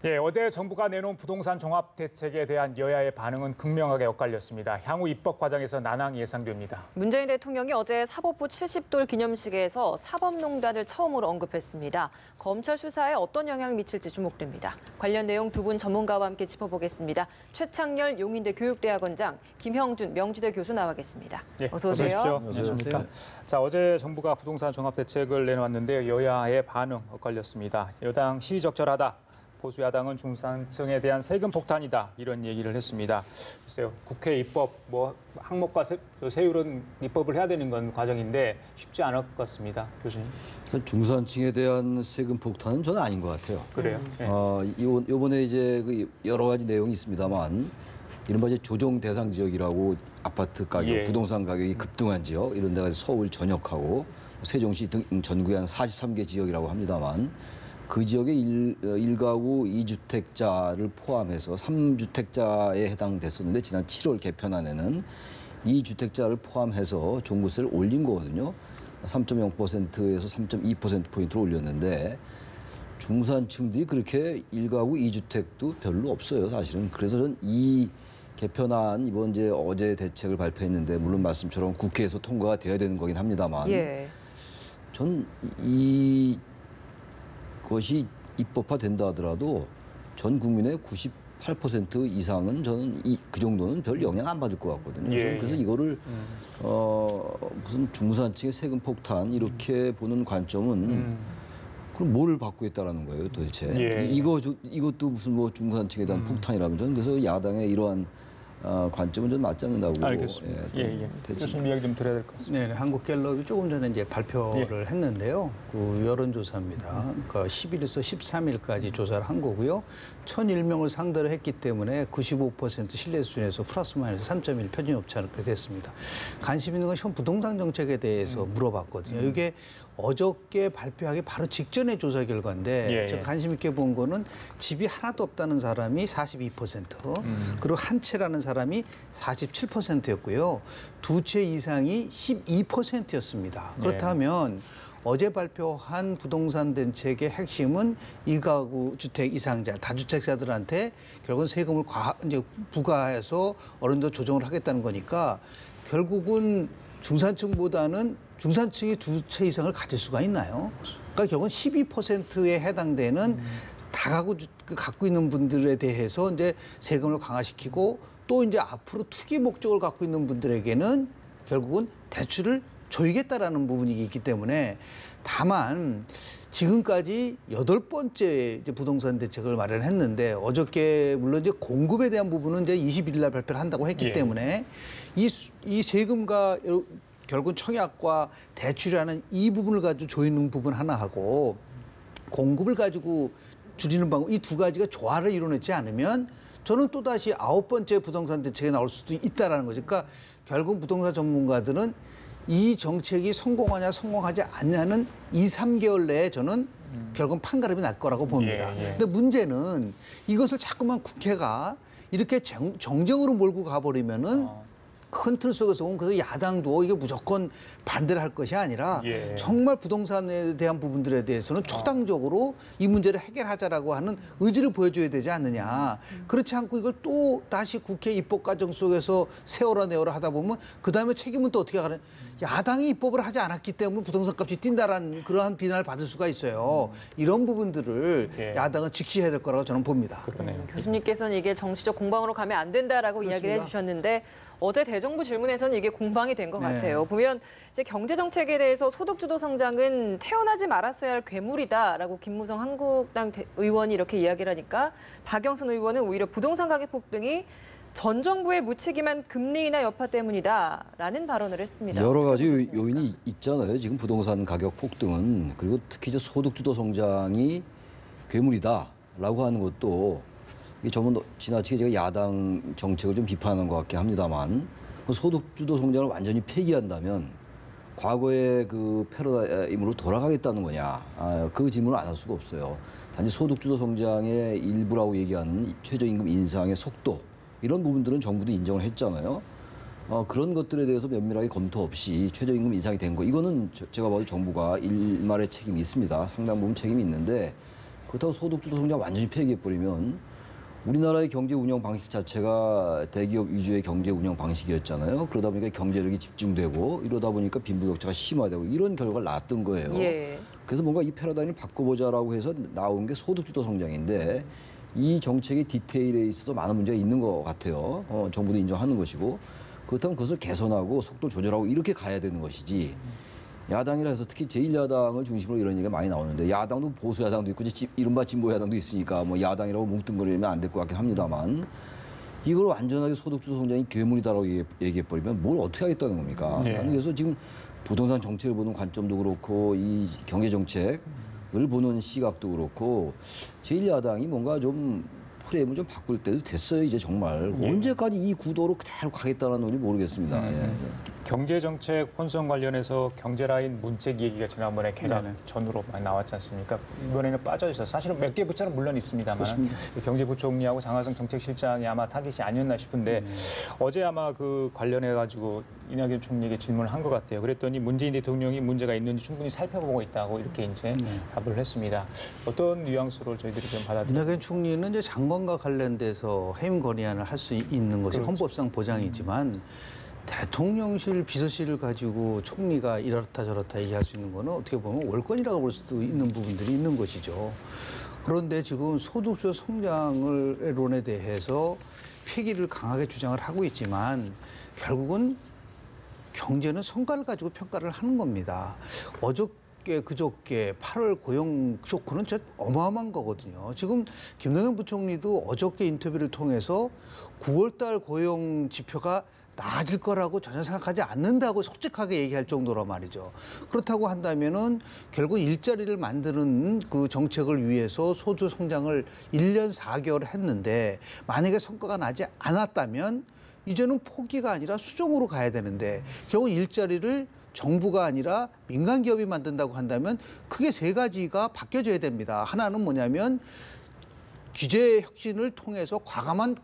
예, 어제 정부가 내놓은 부동산 종합 대책에 대한 여야의 반응은 극명하게 엇갈렸습니다. 향후 입법 과정에서 난항이 예상됩니다. 문재인 대통령이 어제 사법부 70돌 기념식에서 사법농단을 처음으로 언급했습니다. 검찰 수사에 어떤 영향을 미칠지 주목됩니다. 관련 내용 두 분 전문가와 함께 짚어보겠습니다. 최창렬 용인대 교육대학원장, 김형준 명지대 교수 나와 계십니다. 예, 어서 오세요. 안녕하십니까. 자, 어제 정부가 부동산 종합 대책을 내놓았는데 여야의 반응 엇갈렸습니다. 여당 시의적절하다. 보수 야당은 중산층에 대한 세금 폭탄이다 이런 얘기를 했습니다. 글쎄요, 국회 입법 항목과 세율은 입법을 해야 되는 건 과정인데 쉽지 않을 것 같습니다, 교수님. 중산층에 대한 세금 폭탄은 저는 아닌 것 같아요. 그래요? 네. 이번에 이제 그 여러 가지 내용이 있습니다만 이른바 이제 조정 대상 지역이라고 아파트 가격, 예. 부동산 부동산 가격이 급등한 지역 이런 데가 서울 전역하고 세종시 등 전국의 한 43개 지역이라고 합니다만. 그 지역의 1가구 2주택자를 포함해서 3주택자에 해당됐었는데 지난 7월 개편안에는 2주택자를 포함해서 종부세를 올린 거거든요. 3.0%에서 3.2%포인트로 올렸는데 중산층들이 그렇게 1가구 2주택도 별로 없어요, 사실은. 그래서 전 이 개편안 이번 이제 어제 대책을 발표했는데 물론 말씀처럼 국회에서 통과가 돼야 되는 거긴 합니다만 전 그것이 입법화된다 하더라도 전 국민의 98% 이상은 저는 그 정도는 별 영향 안 받을 것 같거든요. 예. 그래서 이거를 무슨 중산층의 세금 폭탄 이렇게 보는 관점은 그럼 뭐를 받고 있다라는 거예요, 도대체? 예. 이것도 무슨 뭐 중산층에 대한 폭탄이라면 저는 그래서 야당의 이러한 관점은 좀 맞지 않는다고. 알겠습니다. 교수님 이야기 좀 드려야 될 것 같습니다. 네, 한국갤럽이 조금 전에 이제 발표를 했는데요. 그 여론조사입니다. 그러니까 10일에서 13일까지 조사를 한 거고요. 1,001명을 상대로 했기 때문에 95% 신뢰 수준에서 플러스 마이너스 3.1 편중 없지 않게 됐습니다. 관심 있는 건 현 부동산 정책에 대해서 물어봤거든요. 이게 어저께 발표하기 바로 직전의 조사 결과인데 제가 관심 있게 본 거는 집이 하나도 없다는 사람이 42%, 그리고 한 채라는 사람이 47%였고요. 두 채 이상이 12%였습니다. 그렇다면 어제 발표한 부동산 대책의 핵심은 2가구 주택 이상자, 다주택자들한테 결국은 세금을 이제 부과해서 어느 정도 조정을 하겠다는 거니까 결국은 중산층보다는 중산층이 두 채 이상을 가질 수가 있나요? 그러니까 결국은 12%에 해당되는 다가구 갖고 있는 분들에 대해서 이제 세금을 강화시키고 또 이제 앞으로 투기 목적을 갖고 있는 분들에게는 결국은 대출을 조이겠다라는 부분이 있기 때문에 다만 지금까지 8번째 이제 부동산 대책을 마련했는데 어저께 물론 이제 공급에 대한 부분은 이제 20일 날 발표를 한다고 했기 때문에 이 세금과 결국은 청약과 대출이라는 이 부분을 가지고 조이는 부분 하나하고 공급을 가지고 줄이는 방법 이 두 가지가 조화를 이루어내지 않으면 저는 또다시 9번째 부동산 대책에 나올 수도 있다라는 거죠. 그러니까 결국 부동산 전문가들은 이 정책이 성공하냐 성공하지 않냐는 2~3개월 내에 저는 결국은 판가름이 날 거라고 봅니다. 근데 문제는 이것을 자꾸만 국회가 이렇게 정쟁으로 몰고 가버리면은 큰 틀 속에서 보면 그래서 야당도 이게 무조건 반대를 할 것이 아니라 정말 부동산에 대한 부분들에 대해서는 초당적으로 이 문제를 해결하자라고 하는 의지를 보여줘야 되지 않느냐. 그렇지 않고 이걸 또 다시 국회 입법 과정 속에서 세월아 내월아 하다 보면 그다음에 책임은 또 어떻게 가는 야당이 입법을 하지 않았기 때문에 부동산 값이 뛴다라는 그러한 비난을 받을 수가 있어요. 이런 부분들을 야당은 직시해야 될 거라고 저는 봅니다. 그러네요. 교수님께서는 이게 정치적 공방으로 가면 안 된다라고 이야기를 해주셨는데 어제 대정부 질문에서는 이게 공방이 된 것 같아요. 보면 이제 경제 정책에 대해서 소득주도 성장은 태어나지 말았어야 할 괴물이다라고 김무성 한국당 의원이 이렇게 이야기를 하니까 박영선 의원은 오히려 부동산 가격 폭등이 전 정부의 무책임한 금리 인하 여파 때문이다라는 발언을 했습니다. 여러 가지 요인이 있잖아요. 지금 부동산 가격 폭등은 그리고 특히 이제 소득주도 성장이 괴물이다라고 하는 것도 이게 전부 지나치게 제가 야당 정책을 좀 비판하는 것 같긴 합니다만 소득주도 성장을 완전히 폐기한다면 과거의 그 패러다임으로 돌아가겠다는 거냐 그 질문을 안 할 수가 없어요. 단지 소득주도 성장의 일부라고 얘기하는 최저임금 인상의 속도 이런 부분들은 정부도 인정을 했잖아요. 그런 것들에 대해서 면밀하게 검토 없이 최저임금 인상이 된 거 이거는 제가 봐도 정부가 일말의 책임이 있습니다. 상당 부분 책임이 있는데 그렇다고 소득주도 성장 완전히 폐기해버리면 우리나라의 경제 운영 방식 자체가 대기업 위주의 경제 운영 방식이었잖아요. 그러다 보니까 경제력이 집중되고 이러다 보니까 빈부격차가 심화되고 이런 결과를 낳았던 거예요. 예. 그래서 뭔가 이 패러다임을 바꿔보자라고 해서 나온 게 소득주도 성장인데 이 정책의 디테일에 있어서 많은 문제가 있는 것 같아요. 정부도 인정하는 것이고 그렇다면 그것을 개선하고 속도를 조절하고 이렇게 가야 되는 것이지 야당이라 해서 특히 제1야당을 중심으로 이런 얘기가 많이 나오는데 야당도 보수 야당도 있고 이제 이른바 진보 야당도 있으니까 뭐 야당이라고 뭉뚱그리면 안 될 것 같긴 합니다만 이걸 완전하게 소득주도 성장이 괴물이다라고 얘기해버리면 뭘 어떻게 하겠다는 겁니까? 네. 나는 그래서 지금 부동산 정책을 보는 관점도 그렇고 이 경제 정책을 보는 시각도 그렇고 제1야당이 뭔가 좀 프레임을 좀 바꿀 때도 됐어요. 이제 정말 언제까지 이 구도로 그대로 가겠다는 건지 모르겠습니다. 예. 경제정책 혼선 관련해서 경제라인 문책 얘기가 지난번에 개각 네네. 전후로 많이 나왔지 않습니까? 이번에는 빠져 있어서 사실은 몇 개 부처는 물론 있습니다만 경제부총리하고 장하성 정책실장이 아마 타깃이 아니었나 싶은데 어제 아마 그 관련해 가지고 이낙연 총리에게 질문을 한 것 같아요. 그랬더니 문재인 대통령이 문제가 있는지 충분히 살펴보고 있다고 이렇게 이제 답을 했습니다. 어떤 뉘앙스로 저희들이 좀 받아들여요? 이낙연 총리는 이제 장관과 관련돼서 해임 건의안을 할 수 있는 것이 헌법상 보장이지만 대통령실 비서실을 가지고 총리가 이렇다 저렇다 얘기할 수 있는 거는 어떻게 보면 월권이라고 볼 수도 있는 부분들이 있는 것이죠. 그런데 지금 소득주도 성장론에 대해서 폐기를 강하게 주장을 하고 있지만 결국은 경제는 성과를 가지고 평가를 하는 겁니다. 그저께 8월 고용 쇼크는 진짜 어마어마한 거거든요. 지금 김동연 부총리도 어저께 인터뷰를 통해서 9월 달 고용 지표가 나아질 거라고 전혀 생각하지 않는다고 솔직하게 얘기할 정도로 말이죠. 그렇다고 한다면은 결국 일자리를 만드는 그 정책을 위해서 소주 성장을 1년 4개월 했는데 만약에 성과가 나지 않았다면 이제는 포기가 아니라 수정으로 가야 되는데 결국 일자리를 정부가 아니라 민간 기업이 만든다고 한다면 크게 세 가지가 바뀌어져야 됩니다. 하나는 뭐냐면 규제 혁신을 통해서 과감한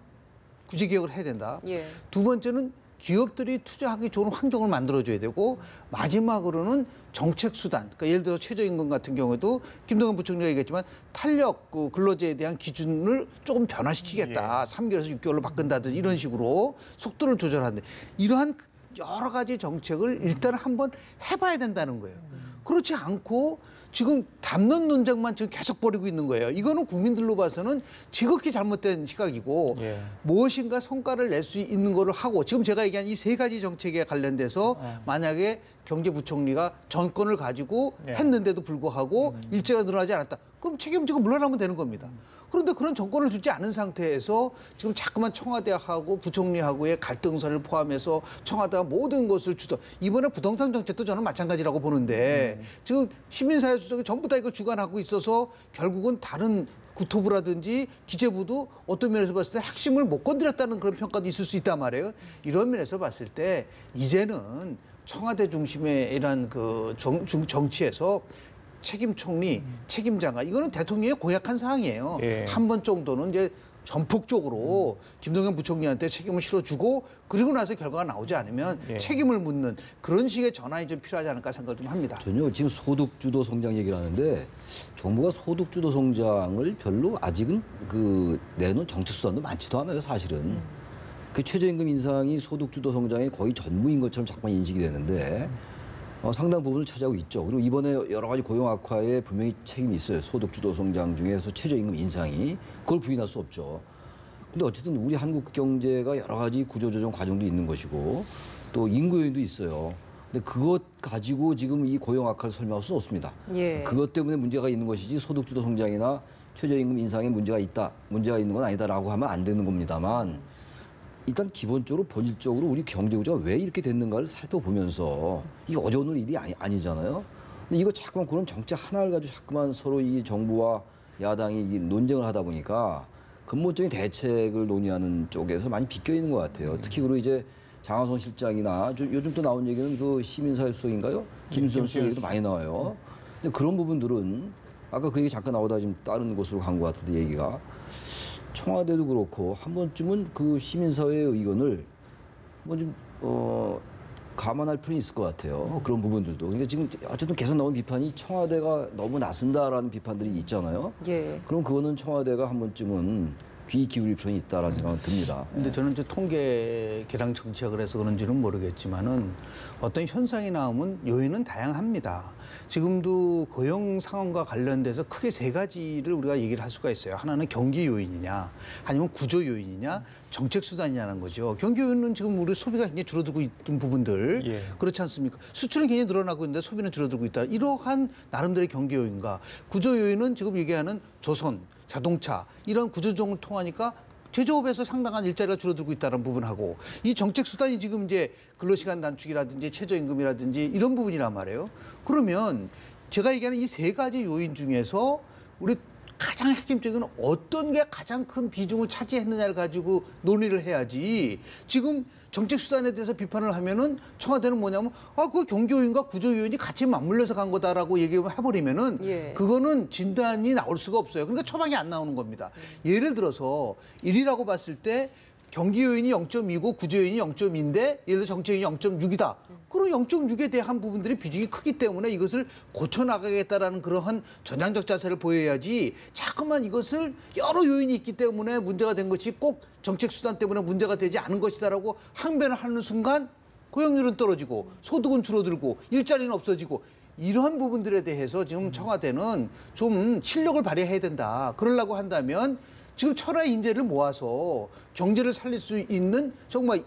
구제 개혁을 해야 된다. 예. 두 번째는 기업들이 투자하기 좋은 환경을 만들어줘야 되고 마지막으로는 정책 수단. 그러니까 예를 들어 최저임금 같은 경우에도 김동연 부총리가 얘기했지만 탄력 근로제에 대한 기준을 조금 변화시키겠다. 3개월에서 6개월로 바꾼다든지 이런 식으로 속도를 조절하는데 이러한 여러 가지 정책을 일단 한번 해봐야 된다는 거예요. 그렇지 않고 지금 담론 논쟁만 지금 계속 벌이고 있는 거예요. 이거는 국민들로 봐서는 지극히 잘못된 시각이고 예. 무엇인가 성과를 낼 수 있는 거를 하고 지금 제가 얘기한 이 세 가지 정책에 관련돼서 만약에 경제부총리가 정권을 가지고 예. 했는데도 불구하고 일자리가 늘어나지 않았다. 그럼 책임지고 물러나면 되는 겁니다. 그런데 그런 정권을 주지 않은 상태에서 지금 자꾸만 청와대하고 부총리하고의 갈등선을 포함해서 청와대가 모든 것을 주도 이번에 부동산 정책도 저는 마찬가지라고 보는데 지금 시민사회 수석이 전부 다 이거 주관하고 있어서 결국은 다른 국토부라든지 기재부도 어떤 면에서 봤을 때 핵심을 못 건드렸다는 그런 평가도 있을 수 있단 말이에요. 이런 면에서 봤을 때 이제는 청와대 중심의 이런 그 정치에서 책임 총리, 책임 장관 이거는 대통령의 고약한 사항이에요. 예. 한 번 정도는 이제 전폭적으로 김동연 부총리한테 책임을 실어주고 그리고 나서 결과가 나오지 않으면 예. 책임을 묻는 그런 식의 전환이 좀 필요하지 않을까 생각을 좀 합니다. 전혀 지금 소득주도 성장 얘기를 하는데 정부가 소득주도 성장을 별로 아직은 내놓은 정책 수단도 많지도 않아요, 사실은. 그 최저임금 인상이 소득주도 성장의 거의 전부인 것처럼 자꾸만 인식이 되는데 상당 부분을 차지하고 있죠. 그리고 이번에 여러 가지 고용 악화에 분명히 책임이 있어요. 소득주도 성장 중에서 최저임금 인상이. 그걸 부인할 수 없죠. 근데 어쨌든 우리 한국 경제가 여러 가지 구조조정 과정도 있는 것이고 또 인구 요인도 있어요. 근데 그것 가지고 지금 이 고용 악화를 설명할 수는 없습니다. 예. 그것 때문에 문제가 있는 것이지 소득주도 성장이나 최저임금 인상에 문제가 있는 건 아니다라고 하면 안 되는 겁니다만 일단 기본적으로 본질적으로 우리 경제 구조가 왜 이렇게 됐는가를 살펴보면서 이게 어제 오늘 일이 아니잖아요. 근데 이거 자꾸만 그런 정책 하나를 가지고 자꾸만 서로 이 정부와 야당이 논쟁을 하다 보니까 근본적인 대책을 논의하는 쪽에서 많이 비껴 있는 것 같아요. 특히 그리고 이제 장하성 실장이나 요즘 또 나온 얘기는 그 시민사회 수석인가요? 김수현 수석 얘기도 많이 나와요. 근데 그런 부분들은 아까 그 얘기 잠깐 나오다 지금 다른 곳으로 간 것 같은데 얘기가 청와대도 그렇고 한 번쯤은 그 시민사회의 의견을 뭐 좀 감안할 필요는 있을 것 같아요. 그런 부분들도. 그러니까 지금 어쨌든 계속 나온 비판이 청와대가 너무 나선다라는 비판들이 있잖아요. 예. 그럼 그거는 청와대가 한 번쯤은 귀 기울일 필요는 있다라는 생각은 듭니다. 근데 저는 이제 통계 계량 정책을 해서 그런지는 모르겠지만은 어떤 현상이 나오면 요인은 다양합니다. 지금도 고용 상황과 관련돼서 크게 세 가지를 우리가 얘기를 할 수가 있어요. 하나는 경기 요인이냐, 아니면 구조 요인이냐, 정책 수단이냐는 거죠. 경기 요인은 지금 우리 소비가 굉장히 줄어들고 있던 부분들 예. 그렇지 않습니까? 수출은 굉장히 늘어나고 있는데 소비는 줄어들고 있다. 이러한 나름대로의 경기 요인과 구조 요인은 지금 얘기하는 조선, 자동차 이런 구조조정을 통하니까 제조업에서 상당한 일자리가 줄어들고 있다는 부분하고 이 정책 수단이 지금 이제 근로시간 단축이라든지 최저임금이라든지 이런 부분이란 말이에요. 그러면 제가 얘기하는 이 세 가지 요인 중에서 우리 가장 핵심적인 어떤 게 가장 큰 비중을 차지했느냐를 가지고 논의를 해야지 지금 정책 수단에 대해서 비판을 하면은 청와대는 뭐냐면 그 경기 요인과 구조 요인이 같이 맞물려서 간 거다라고 얘기를 해버리면은 예. 그거는 진단이 나올 수가 없어요. 그러니까 처방이 안 나오는 겁니다. 예를 들어서 1이라고 봤을 때 경기 요인이 0.2고 구조 요인이 0.2인데 예를 들어 정책 요인이 0.6이다. 그럼 0.6에 대한 부분들이 비중이 크기 때문에 이것을 고쳐나가겠다라는 그러한 전향적 자세를 보여야지 자꾸만 이것을 여러 요인이 있기 때문에 문제가 된 것이 꼭 정책 수단 때문에 문제가 되지 않은 것이다라고 항변을 하는 순간 고용률은 떨어지고 소득은 줄어들고 일자리는 없어지고 이러한 부분들에 대해서 지금 청와대는 좀 실력을 발휘해야 된다. 그러려고 한다면 지금 천하의 인재를 모아서 경제를 살릴 수 있는 정말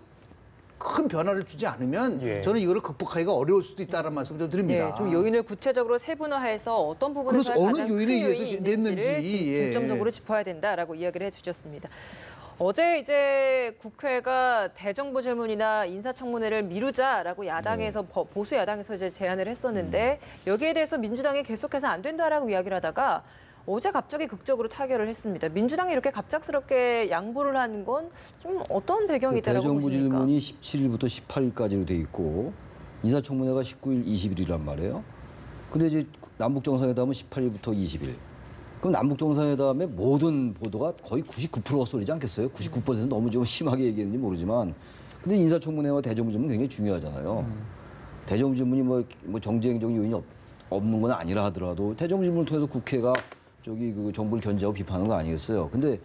큰 변화를 주지 않으면 예. 저는 이거를 극복하기가 어려울 수도 있다는 말씀 좀 드립니다. 네, 좀 요인을 구체적으로 세분화해서 어떤 부분에서 그래서 어느 가장 큰 요인에 요인이 의해서 있는지를 냈는지, 예. 중점적으로 짚어야 된다라고 이야기를 해주셨습니다. 어제 이제 국회가 대정부 질문이나 인사청문회를 미루자라고 야당에서 보수 야당에서 이제 제안을 했었는데 여기에 대해서 민주당이 계속해서 안 된다라고 이야기를 하다가 어제 갑자기 극적으로 타결을 했습니다. 민주당이 이렇게 갑작스럽게 양보를 하는 건 좀 어떤 배경이 있다라고 대정부 보십니까? 질문이 17일부터 18일까지로 돼 있고 인사청문회가 19일, 20일이란 말이에요. 근데 이제 남북 정상회담은 18일부터 20일. 그럼 남북 정상회담의 모든 보도가 거의 99%가 쏠리지 않겠어요? 99% 너무 좀 심하게 얘기했는지 모르지만, 근데 인사청문회와 대정부 질문 굉장히 중요하잖아요. 대정부 질문이 뭐 정쟁적 요인이 없는 건 아니라 하더라도 대정부 질문을 통해서 국회가 그 정부를 견제하고 비판하는 거 아니겠어요? 근데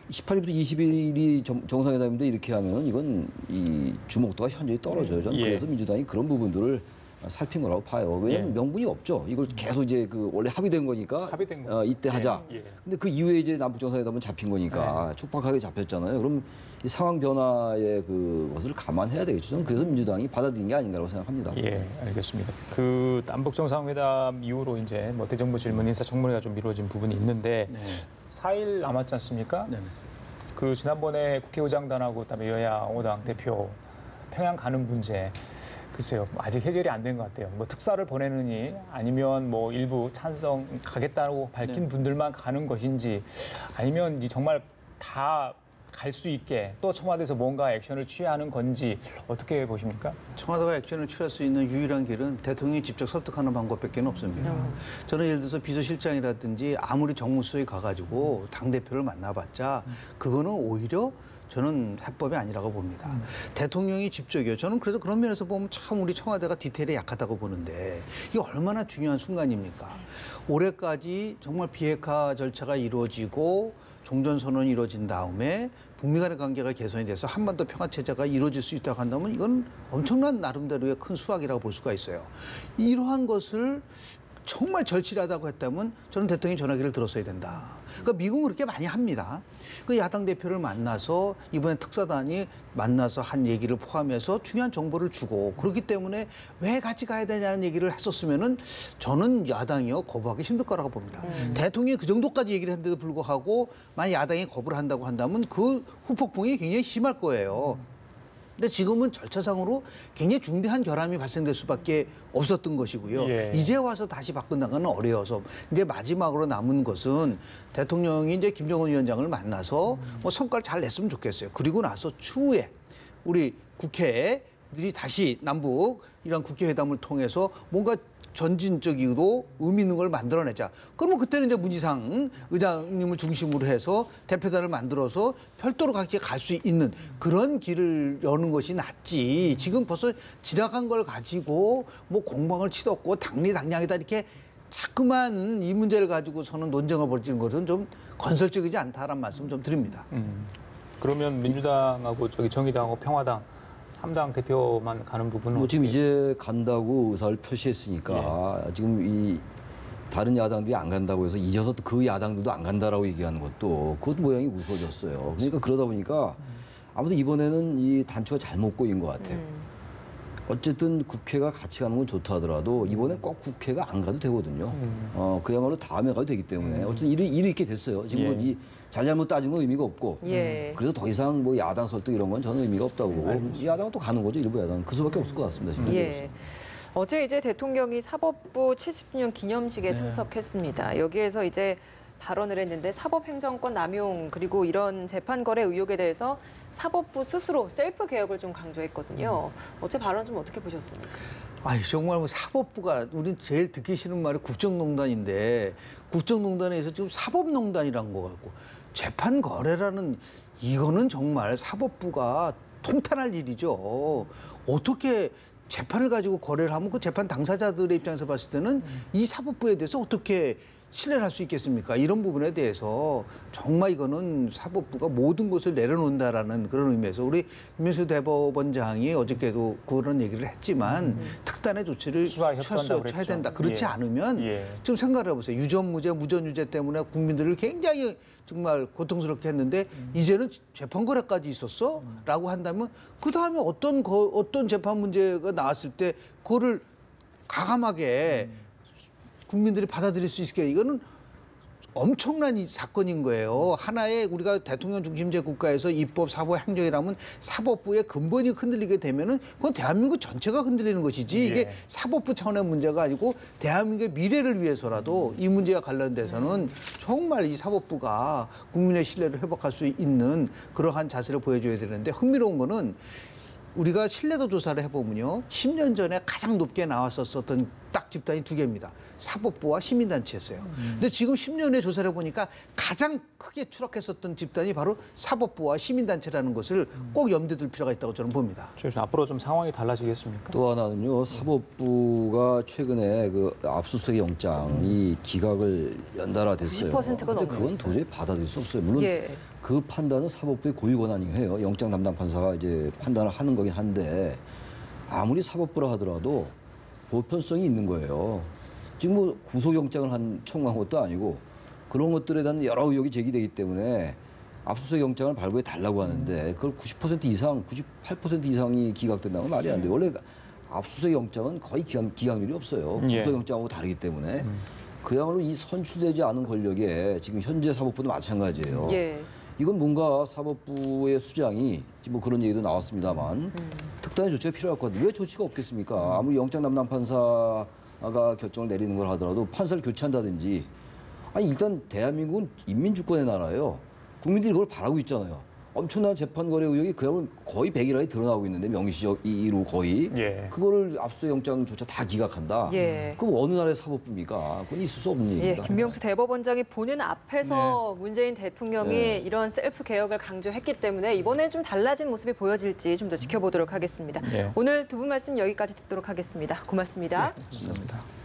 18일부터 20일이 정상회담인데 이렇게 하면 이건 이 주목도가 현저히 떨어져요. 저는 예. 그래서 민주당이 그런 부분들을 살핀 거라고 봐요. 왜냐하면 예. 명분이 없죠. 이걸 계속 이제 원래 합의된 거니까 합의된 거. 이때 하자. 예. 근데 그 이후에 이제 남북 정상회담은 잡힌 거니까 촉박하게 잡혔잖아요. 그럼 이 상황 변화의 그것을 감안해야 되겠죠. 저는 그래서 민주당이 받아들인 게 아닌가라고 생각합니다. 예, 알겠습니다. 그 남북 정상회담 이후로 이제 뭐 대정부 질문, 인사청문회가 좀 미뤄진 부분이 있는데 4일 남았지 않습니까? 네. 그 지난번에 국회의장단하고 그다음에 여야 5당 대표 평양 가는 문제 글쎄요, 아직 해결이 안 된 것 같아요. 뭐 특사를 보내느니 아니면 뭐 일부 찬성 가겠다고 밝힌 분들만 가는 것인지 아니면 정말 다 갈 수 있게 또 청와대에서 뭔가 액션을 취하는 건지 어떻게 보십니까? 청와대가 액션을 취할 수 있는 유일한 길은 대통령이 직접 설득하는 방법밖에 없습니다. 저는 예를 들어서 비서실장이라든지 아무리 정무수석이 가가지고 당대표를 만나봤자 그거는 오히려 저는 해법이 아니라고 봅니다. 대통령이 직접이요. 저는 그래서 그런 면에서 보면 참 우리 청와대가 디테일에 약하다고 보는데 이게 얼마나 중요한 순간입니까? 올해까지 정말 비핵화 절차가 이루어지고 종전선언이 이루어진 다음에 북미 간의 관계가 개선이 돼서 한반도 평화체제가 이루어질 수 있다고 한다면 이건 엄청난 나름대로의 큰 수확이라고 볼 수가 있어요. 이러한 것을 정말 절실하다고 했다면 저는 대통령이 전화기를 들었어야 된다. 그러니까 미국은 그렇게 많이 합니다. 그 야당 대표를 만나서 이번에 특사단이 만나서 한 얘기를 포함해서 중요한 정보를 주고 그렇기 때문에 왜 같이 가야 되냐는 얘기를 했었으면은 저는 야당이요 거부하기 힘들 거라고 봅니다. 대통령이 그 정도까지 얘기를 했는데도 불구하고 만약 야당이 거부를 한다고 한다면 그 후폭풍이 굉장히 심할 거예요. 근데 지금은 절차상으로 굉장히 중대한 결함이 발생될 수밖에 없었던 것이고요. 예. 이제 와서 다시 바꾼다는 건 어려워서 이제 마지막으로 남은 것은 대통령이 이제 김정은 위원장을 만나서 뭐 성과를 잘 냈으면 좋겠어요. 그리고 나서 추후에 우리 국회들이 다시 남북 이런 국회 회담을 통해서 뭔가 전진적이고 의미 있는 걸 만들어내자. 그러면 그때는 이제 문희상 의장님을 중심으로 해서 대표단을 만들어서 별도로 같이 갈 수 있는 그런 길을 여는 것이 낫지. 지금 벌써 지나간 걸 가지고 뭐 공방을 치렀고 당리당량이다 이렇게 자꾸만 이 문제를 가지고서는 논쟁을 벌이는 것은 좀 건설적이지 않다라는 말씀 좀 드립니다. 그러면 민주당하고 정의당하고 평화당 3당 대표만 가는 부분은 뭐 지금 어떻게- 이제 간다고 의사를 표시했으니까 지금 이 다른 야당들이 안 간다고 해서 잊어서 또 그 야당들도 안 간다라고 얘기하는 것도 그것 모양이 우스워졌어요. 그러니까 그러다 보니까 아무튼 이번에는 이 단추가 잘못 꼬인 것 같아요. 어쨌든 국회가 같이 가는 건 좋다 하더라도 이번엔 꼭 국회가 안 가도 되거든요. 그야말로 다음에 가도 되기 때문에 어쨌든 일이 있게 됐어요. 지금 뭐 이 잘잘못 따지는 건 의미가 없고 예. 그래서 더 이상 뭐 야당 설득 이런 건 저는 의미가 없다고 보고 야당은 또 가는 거죠. 일부 야당은 그 수밖에 없을 것 같습니다. 지금. 예. 어제 이제 대통령이 사법부 70주년 기념식에 참석했습니다. 여기에서 이제 발언을 했는데 사법행정권 남용 그리고 이런 재판 거래 의혹에 대해서 사법부 스스로 셀프 개혁을 좀 강조했거든요. 어제 발언 좀 어떻게 보셨습니까? 아니 정말 뭐 사법부가 우리 제일 듣기 싫은 말이 국정농단인데 국정농단에서 지금 사법농단이란 거 같고 재판 거래라는 이거는 정말 사법부가 통탄할 일이죠. 어떻게 재판을 가지고 거래를 하면 그 재판 당사자들의 입장에서 봤을 때는 이 사법부에 대해서 어떻게 신뢰를 할 수 있겠습니까? 이런 부분에 대해서 정말 이거는 사법부가 모든 것을 내려놓는다라는 그런 의미에서 우리 김민수 대법원장이 어저께도 그런 얘기를 했지만 특단의 조치를 수사에 협조한다고 쳐야 그랬죠. 된다. 그렇지 예. 않으면 예. 좀 생각을 해보세요. 유전무죄, 무전유죄 때문에 국민들을 굉장히 정말 고통스럽게 했는데 이제는 재판 거래까지 있었어? 라고 한다면 그 다음에 어떤 재판 문제가 나왔을 때 그거를 가감하게 국민들이 받아들일 수 있게 이거는 엄청난 이 사건인 거예요. 하나의 우리가 대통령 중심제 국가에서 입법, 사법, 행정이라면 사법부의 근본이 흔들리게 되면은 그건 대한민국 전체가 흔들리는 것이지 이게 사법부 차원의 문제가 아니고 대한민국의 미래를 위해서라도 이 문제와 관련돼서는 정말 이 사법부가 국민의 신뢰를 회복할 수 있는 그러한 자세를 보여줘야 되는데 흥미로운 거는 우리가 신뢰도 조사를 해보면요. 10년 전에 가장 높게 나왔었던 딱 집단이 두 개입니다. 사법부와 시민단체였어요. 근데 지금 10년에 조사를 해보니까 가장 크게 추락했었던 집단이 바로 사법부와 시민단체라는 것을 꼭 염두에 둘 필요가 있다고 저는 봅니다. 앞으로 좀 상황이 달라지겠습니까? 또 하나는요. 사법부가 최근에 그 압수수색 영장이 기각을 연달아 됐어요. 90%가 근데 넘어요. 그건 도저히 받아들일 수 없어요. 물론 예. 그 판단은 사법부의 고유 권한이에요. 영장 담당 판사가 이제 판단을 하는 거긴 한데 아무리 사법부라 하더라도 보편성이 있는 거예요. 지금 뭐 구속영장을 청구한 것도 아니고 그런 것들에 대한 여러 의혹이 제기되기 때문에 압수수색 영장을 발부해 달라고 하는데 그걸 90% 이상, 98% 이상이 기각된다는 건 말이 안 돼요. 원래 압수수색 영장은 거의 기각률이 없어요. 예. 구속영장하고 다르기 때문에 그야말로 이 선출되지 않은 권력에 지금 현재 사법부도 마찬가지예요. 예. 이건 뭔가 사법부의 수장이 뭐 그런 얘기도 나왔습니다만 특단의 조치가 필요할 것 같아요. 왜 조치가 없겠습니까? 아무리 영장 담당 판사가 결정을 내리는 걸 하더라도 판사를 교체한다든지 아니 일단 대한민국은 인민주권의 나라예요. 국민들이 그걸 바라고 있잖아요. 엄청난 재판 거래 의혹이 그야말로 거의 백일하게 드러나고 있는데 명시적으로 거의 예. 그거를 압수수색 영장조차 다 기각한다. 예. 그럼 어느 나라의 사법부입니까? 그건 있을 수 없는 예, 얘기입니다. 김명수 대법원장이 보는 앞에서 문재인 대통령이 이런 셀프 개혁을 강조했기 때문에 이번에 좀 달라진 모습이 보여질지 좀 더 지켜보도록 하겠습니다. 네. 오늘 두 분 말씀 여기까지 듣도록 하겠습니다. 고맙습니다. 감사합니다.